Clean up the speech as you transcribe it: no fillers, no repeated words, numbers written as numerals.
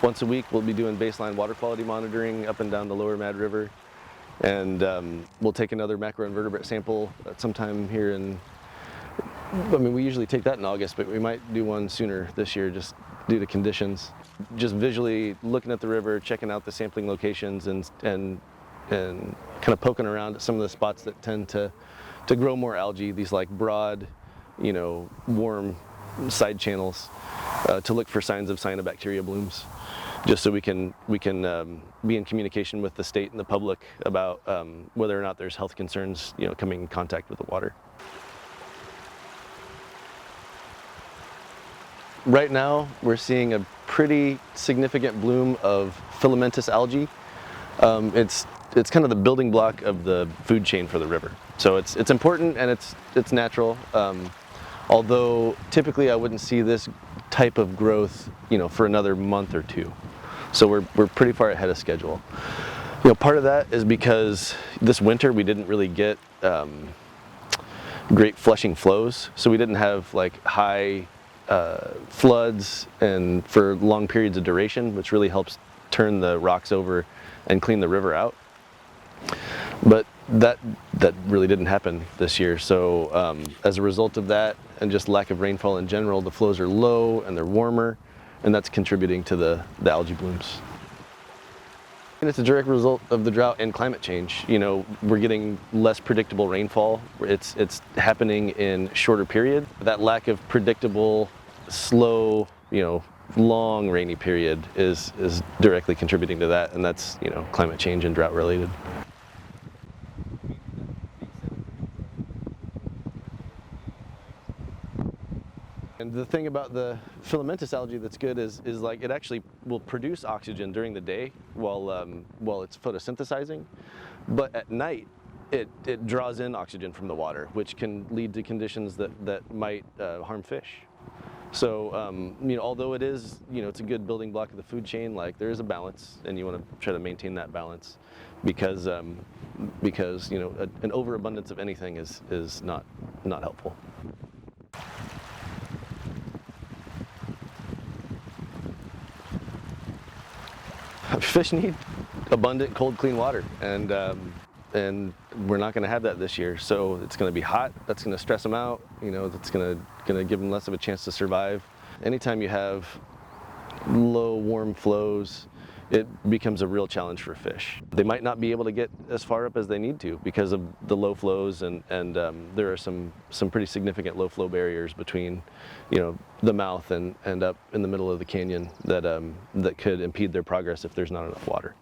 once a week we'll be doing baseline water quality monitoring up and down the lower Mad River, and we'll take another macroinvertebrate sample sometime here in, I mean, we usually take that in August, but we might do one sooner this year just due to conditions. Just visually looking at the river, checking out the sampling locations, and kind of poking around at some of the spots that tend to grow more algae, these like broad, warm side channels, to look for signs of cyanobacteria blooms, just so we can be in communication with the state and the public about whether or not there's health concerns, coming in contact with the water. Right now, we're seeing a pretty significant bloom of filamentous algae. It's kind of the building block of the food chain for the river. So it's important and it's natural. Although typically I wouldn't see this type of growth, for another month or two. So we're pretty far ahead of schedule. Part of that is because this winter we didn't really get great flushing flows, so we didn't have like high floods and for long periods of duration, which really helps turn the rocks over and clean the river out. But that really didn't happen this year. So as a result of that and just lack of rainfall in general, the flows are low and they're warmer, and that's contributing to the algae blooms. And it's a direct result of the drought and climate change. We're getting less predictable rainfall. It's happening in shorter periods. That lack of predictable, slow, long rainy period is directly contributing to that, and that's, climate change and drought related. And the thing about the filamentous algae that's good is like it actually will produce oxygen during the day while it's photosynthesizing, but at night it draws in oxygen from the water, which can lead to conditions that might harm fish. So although it is, it's a good building block of the food chain, like there is a balance, and you want to try to maintain that balance because an overabundance of anything is not helpful. Fish need abundant, cold, clean water, and we're not going to have that this year. So it's going to be hot. That's going to stress them out. That's going to give them less of a chance to survive. Anytime you have low, warm flows, it becomes a real challenge for fish. They might not be able to get as far up as they need to because of the low flows, and there are some pretty significant low flow barriers between, the mouth and up in the middle of the canyon that could impede their progress if there's not enough water.